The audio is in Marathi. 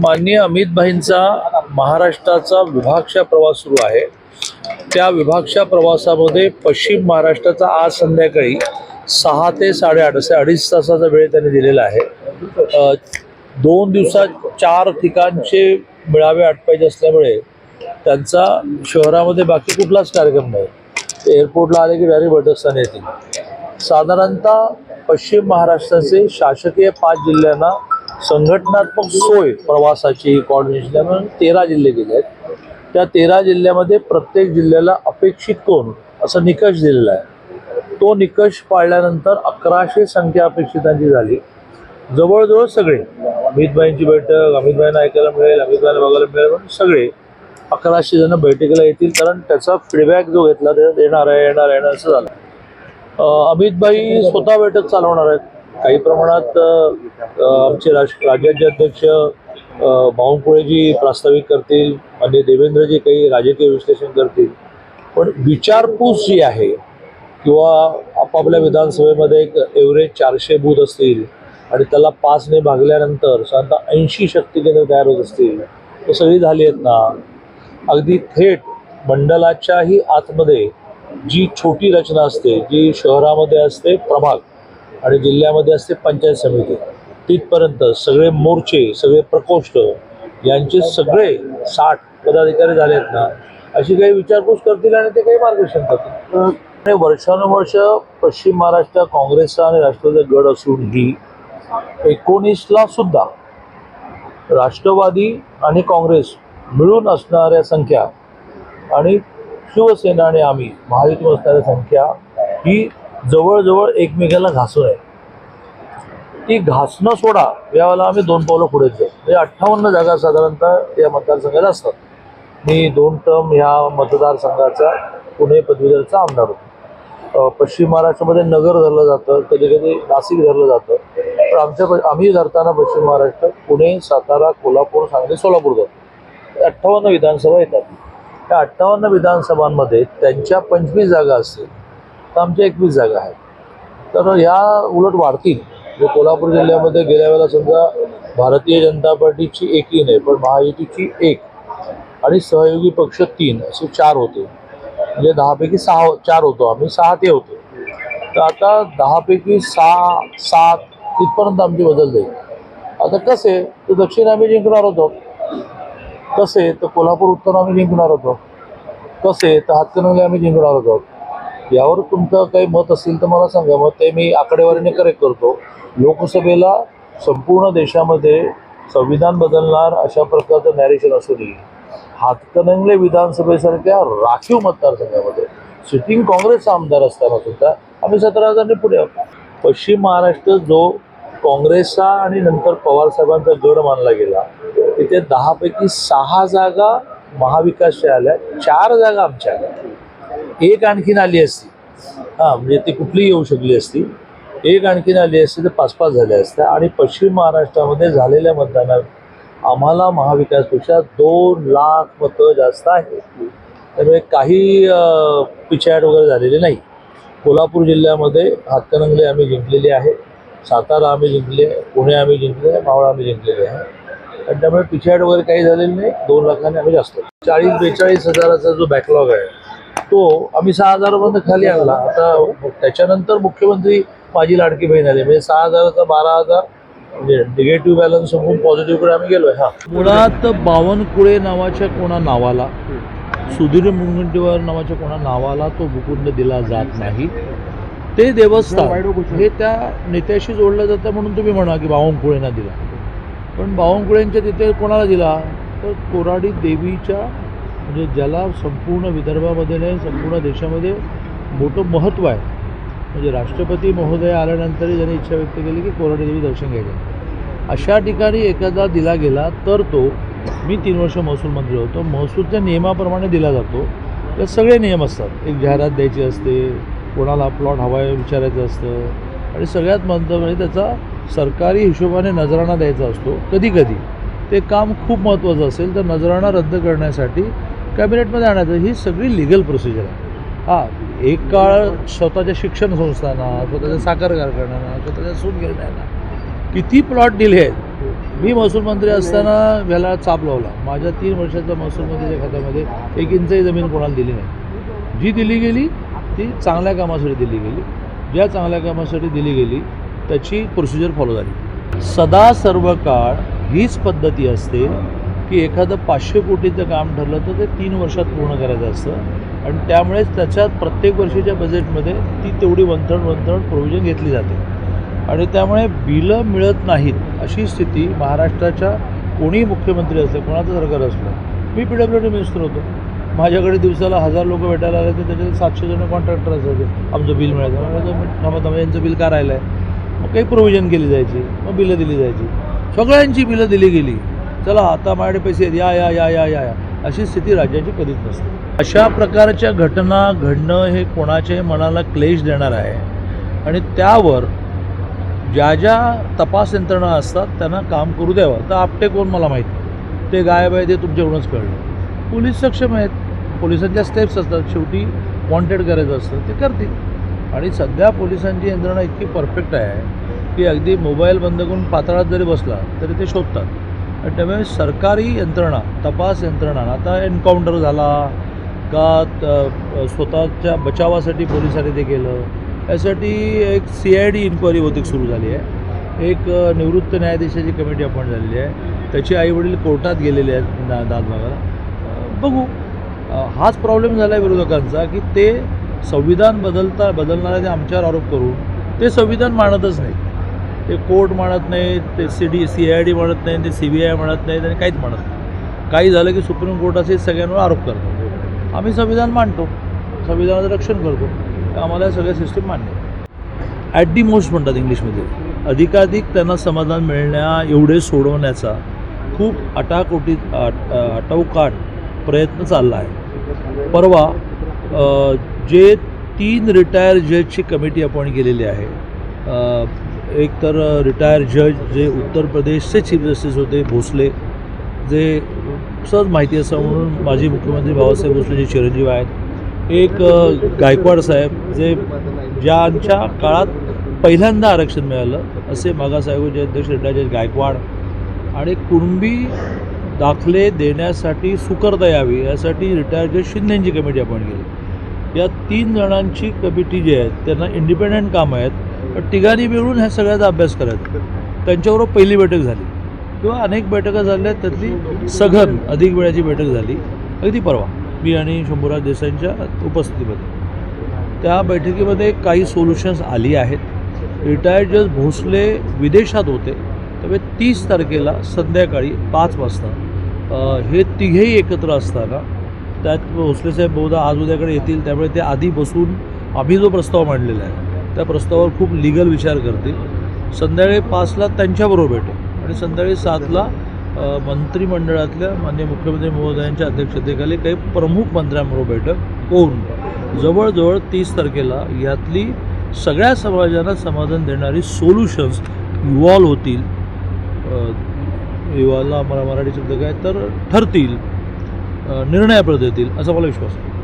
माननीय अमित भाईंचा महाराष्ट्राचा विभागशा प्रवास सुरू आहे. त्या विभागशा प्रवासामध्ये पश्चिम महाराष्ट्राचा आज संध्याकाळी 6 ते 8:30 असे 2.5 तासाचा वेळ त्यांनी दिलेला आहे. 2 दिवसात 4 ठिकाणचे मेळावे आटपायचे असल्यामुळे त्यांचा शहरामध्ये बाकी कुठलाच कार्यक्रम नाही. एअरपोर्टला आले की डायरेक्ट बैठकस्थानी येतील. साधारणतः पश्चिम महाराष्ट्राचे शासकीय 5 जिल्ह्यांना संघटनात्मक सोय प्रवासाची कोऑर्डिनेशन म्हणून 13 जिल्हे गेले आहेत. त्या 13 जिल्ह्यामध्ये प्रत्येक जिल्ह्याला अपेक्षित कोण असा निकष दिलेला आहे. तो निकष पाळल्यानंतर 1100 संख्या अपेक्षितांची झाली. जवळजवळ सगळे अमितभाईंची बैठक अमितभाईंना ऐकायला मिळेल, अमितभाईंना बघायला मिळेल, पण सगळे 1100 जण बैठकीला येतील. कारण त्याचा फीडबॅक जो घेतला त्याच्यात येणार आहे असं झालं. अमितभाई स्वतः बैठक चालवणार आहेत. काही प्रमाणात आमचे राज्याचे अध्यक्ष बावनकुळेजी प्रास्ताविक करतील आणि देवेंद्रजी काही राजकीय विश्लेषण करतील. पण विचारपूस जी आहे किंवा आपापल्या विधानसभेमध्ये एक एव्हरेज 400 बूथ असतील आणि त्याला 5ने भागल्यानंतर साधारणतः 80 शक्ती केंद्र तयार होत असतील, तर सगळी झाली आहेत ना. अगदी थेट मंडलाच्याही आतमध्ये जी छोटी रचना असते, जी शहरामध्ये असते प्रभाग आणि जिल्ह्यामध्ये असते पंचायत समिती, तिथपर्यंत सगळे मोर्चे, सगळे प्रकोष्ठ यांचे सगळे 60 पदाधिकारी झाले आहेत ना. अशी काही विचारपूस करतील आणि ते काही मार्गदर्शन करतील. आणि वर्षानुवर्ष पश्चिम महाराष्ट्र काँग्रेसचा आणि राष्ट्रवादीचा गड असूनही 19ला सुद्धा राष्ट्रवादी आणि काँग्रेस मिळून असणाऱ्या संख्या आणि शिवसेना आणि आम्ही महायुतीमध्ये असणाऱ्या संख्या ही जवळजवळ एकमेकाला घासून आहे. ती घासणं सोडा, यावेळेला आम्ही 2 पावलं पुढे जाऊ. म्हणजे 58 जागा साधारणतः या मतदारसंघात असतात. मी 2 टर्म ह्या मतदारसंघाचा पुणे पदवीधरचा आमदार होतो. पश्चिम महाराष्ट्रामध्ये नगर धरलं जातं, कधी कधी नाशिक धरलं जातं, पण आम्ही धरताना पश्चिम महाराष्ट्र पुणे, सातारा, कोल्हापूर, सांगली, सोलापूर धरतो. 58 विधानसभा येतात. त्या 58 विधानसभांमध्ये त्यांच्या 25 जागा असतील, तर आमच्या 21 जागा आहेत. तर ह्या उलट वाढतील. म्हणजे कोल्हापूर जिल्ह्यामध्ये गेल्या वेळेला समजा भारतीय जनता पार्टीची 1ही नाही, पण महायुतीची 1 आणि सहयोगी पक्ष 3 असे 4 होते. म्हणजे 10 पैकी 4 होतो आम्ही, 6 ते होतो. तर आता 10 पैकी 6, 7 इथपर्यंत आमची बदल जाईल. आता कसे तर दक्षिण आम्ही जिंकणार होतो, कसे तर कोल्हापूर उत्तर आम्ही जिंकणार होतो, कसे तर हातकणंगले आम्ही जिंकणार होतो. यावर तुमचं काही मत असेल तर मला सांगा, मग ते मी आकडेवारीने करेक्ट करतो. लोकसभेला संपूर्ण देशामध्ये संविधान बदलणार अशा प्रकारचं नॅरेशन असूनही हातकणंगले विधानसभेसारख्या राखीव मतदारसंघामध्ये सिटिंग काँग्रेसचा आमदार असताना सुद्धा आम्ही 17,000 पुढे आहोत. पश्चिम महाराष्ट्र जो काँग्रेसचा आणि नंतर पवारसाहेबांचा गड मानला गेला, तिथे 10 पैकी 6 जागा महाविकासच्या आल्या, 4 जागा आमच्या आल्या. 1 आणखीन आली असती, म्हणजे ती कुठलीही येऊ शकली असती. 1 आणखीन आली असती तर 5-5 झाल्या असत्या. आणि पश्चिम महाराष्ट्रामध्ये झालेल्या मतदानात आम्हाला महाविकासपेक्षा 2 लाख मतं जास्त आहेत. त्यामुळे काही पिछाट वगैरे झालेली नाही. कोल्हापूर जिल्ह्यामध्ये हातकणंगले आम्ही जिंकलेली आहे, सातारा आम्ही जिंकले आहे, पुणे आम्ही जिंकले आहे, मावळ आम्ही जिंकलेले आहे. आणि त्यामुळे पिछाट वगैरे काही झालेली नाही. 2 लाखांनी आम्ही जास्त. 40-42 हजाराचा जो बॅकलॉग आहे तो आम्ही 6,000पर्यंत खाली आणला. आता त्याच्यानंतर मुख्यमंत्री माझी लाडकी बहीण आली, म्हणजे 6,000चा 12,000 म्हणजे निगेटिव्ह बॅलन्स होऊन पॉझिटिव्हकडे आम्ही गेलोय. मुळात बावनकुळे नावाच्या कोणा नावाला, सुधीर मुनगंटीवार नावाच्या कोणा नावाला तो भूखंड दिला जात नाही. ते देवस्थान हे त्या नेत्याशी जोडलं जातं म्हणून तुम्ही म्हणा की बावनकुळेंना दिला. पण बावनकुळेंच्या तिथे कोणाला दिला तर कोराडी देवीच्या, म्हणजे ज्याला संपूर्ण विदर्भामध्ये नाही संपूर्ण देशामध्ये मोठं महत्त्व आहे. म्हणजे राष्ट्रपती महोदय आल्यानंतरही ज्यांनी इच्छा व्यक्त केली की कोराडी देवी दर्शन घ्यायचं, अशा ठिकाणी एखादा दिला गेला तर तो, मी 3 वर्ष महसूल मंत्री होतो, महसूलच्या नियमाप्रमाणे दिला जातो. त्यात सगळे नियम असतात. एक जाहिरात द्यायची असते, कोणाला प्लॉट हवा आहे विचारायचं असतं, आणि सगळ्यात महत्त्वाचं म्हणजे त्याचा सरकारी हिशोबाने नजराणा द्यायचा असतो. कधी कधी ते काम खूप महत्त्वाचं असेल तर नजराणा रद्द करण्यासाठी कॅबिनेटमध्ये आणायचं. ही सगळी लिगल प्रोसिजर आहे. एक काळ स्वतःच्या शिक्षण संस्थांना, स्वतःच्या साखर कारखान्यांना, स्वतःच्या सूतगिरण्यांना किती प्लॉट दिले आहेत मी महसूल मंत्री असताना ह्याला चाप लावला. माझ्या 3 वर्षाच्या महसूल मंत्रीच्या खात्यामध्ये 1 इंचही जमीन कोणाला दिली नाही. जी दिली गेली ती चांगल्या कामासाठी दिली गेली. ज्या चांगल्या कामासाठी दिली गेली त्याची प्रोसिजर फॉलो झाली. सदा सर्व काळ हीच पद्धती असते की एखादं 500 कोटीचं काम ठरलं तर ते 3 वर्षात पूर्ण करायचं असतं आणि त्यामुळेच त्याच्यात प्रत्येक वर्षीच्या बजेटमध्ये ती तेवढी वंथण प्रोव्हिजन घेतली जाते आणि त्यामुळे बिलं मिळत नाहीत अशी स्थिती महाराष्ट्राच्या कोणीही मुख्यमंत्री असले, कोणाचं सरकार असलं. मी PWD मिनिस्टर होतो. माझ्याकडे दिवसाला 1000 लोक भेटायला आले तर त्याच्यात 700 जण कॉन्ट्रॅक्टर असायचे. आमचं बिल मिळायचं, थांबा यांचं बिल का राहिलं आहे. मग काही प्रोव्हिजन केली जायची, मग बिलं दिली जायची. सगळ्यांची बिलं दिली गेली. चला आता माझ्याकडे पैसे आहेत, या या या या या अशी स्थिती राज्याची कधीच नसते. अशा प्रकारच्या घटना घडणं हे कोणाच्याही मनाला क्लेश देणार आहे आणि त्यावर ज्या ज्या तपास यंत्रणा असतात त्यांना काम करू द्यावं. तर आपटे कोण मला माहीत नाही, ते गायब आहे ते तुमच्याकडूनच कळलं. पोलीस सक्षम आहेत, पोलिसांच्या स्टेप्स असतात, शेवटी वॉन्टेड करायचं असतं ते करतील. आणि सध्या पोलिसांची यंत्रणा इतकी परफेक्ट आहे की अगदी मोबाईल बंद करून पाताळात जरी बसला तरी ते शोधतात. आणि त्यामुळे सरकारी यंत्रणा, तपास यंत्रणा, आता एन्काउंटर झाला का स्वतःच्या बचावासाठी पोलिसांनी ते केलं, यासाठी एक CID इन्क्वायरी बहुतेक सुरू झाली आहे. एक निवृत्त न्यायाधीशाची कमिटी अपॉइंट झालेली आहे. त्याचे आईवडील कोर्टात गेलेले आहेत दाद मागायला. बघू. हाच प्रॉब्लेम झाला आहे विरोधकांचा की ते संविधान बदलणारे ते आमच्यावर आरोप करून ते संविधान मानतच नाही. ते कोर्ट मानत नाही, ते CID मानत नाही, ते CBI मानत नाहीत आणि काहीच मानत नाही. काही झालं की सुप्रीम कोर्टाचे सगळ्यांवर आरोप करतात. आम्ही संविधान मानतो, संविधानाचं रक्षण करतो, आम्हाला या सगळ्या सिस्टीम मान्य आहे. ॲट दी मोस्ट म्हणतात इंग्लिशमध्ये. अधिकाधिक त्यांना समाधान मिळण्या एवढे सोडवण्याचा खूप आटावकाट प्रयत्न चालला आहे. परवा जे 3 रिटायर जजची कमिटी अपॉइंट केलेली आहे. एक तर रिटायर जज जे उत्तर प्रदेशचे चीफ जस्टिस होते भोसले, जे सहज माहिती असं म्हणून माजी मुख्यमंत्री बाबासाहेब भोसले जे चिरंजीव आहेत. एक गायकवाड साहेब जे ज्यांच्या काळात पहिल्यांदा आरक्षण मिळालं असे मागास आयोगाचे अध्यक्ष रिटायर जज गायकवाड. आणि कुणबी दाखले देण्यासाठी सुकरता यावी यासाठी रिटायर जज शिंदेंची कमिटी अपॉइंट केली. या 3 जणांची कमिटी जी आहे त्यांना इंडिपेंडंट काम आहेत, पण तिघांनी मिळून ह्या सगळ्याचा अभ्यास करायचा. त्यांच्याबरोबर पहिली बैठक झाली किंवा अनेक बैठका झाल्या, त्यातली सघन अधिक वेळाची बैठक झाली अगदी परवा मी आणि शंभूराज देसाईंच्या उपस्थितीमध्ये. त्या बैठकीमध्ये काही सोल्युशन्स आली आहेत. रिटायर्ड जज भोसले विदेशात होते, त्यामुळे 30 तारखेला संध्याकाळी 5 वाजता हे तिघेही एकत्र असताना त्यात भोसलेसाहेब बहुधा आज उद्याकडे येतील, त्यामुळे ते आधी बसून आम्ही जो प्रस्ताव मांडलेला आहे त्या प्रस्तावावर खूप लिगल विचार करतील. संध्याकाळी 5ला त्यांच्याबरोबर भेटेल आणि संध्याकाळी 7ला मंत्रिमंडळातल्या माननीय मुख्यमंत्री महोदयांच्या अध्यक्षतेखाली काही प्रमुख मंत्र्यांबरोबर बैठक होऊन जवळजवळ 30 तारखेला यातली सगळ्या समाजांना समाधान देणारी सोल्युशन्स इव्हॉल्व होतील. इव्हॉल्वला मला मराठी शब्द काय तर ठरतील, निर्णयाप्रत येतील असा मला विश्वास आहे.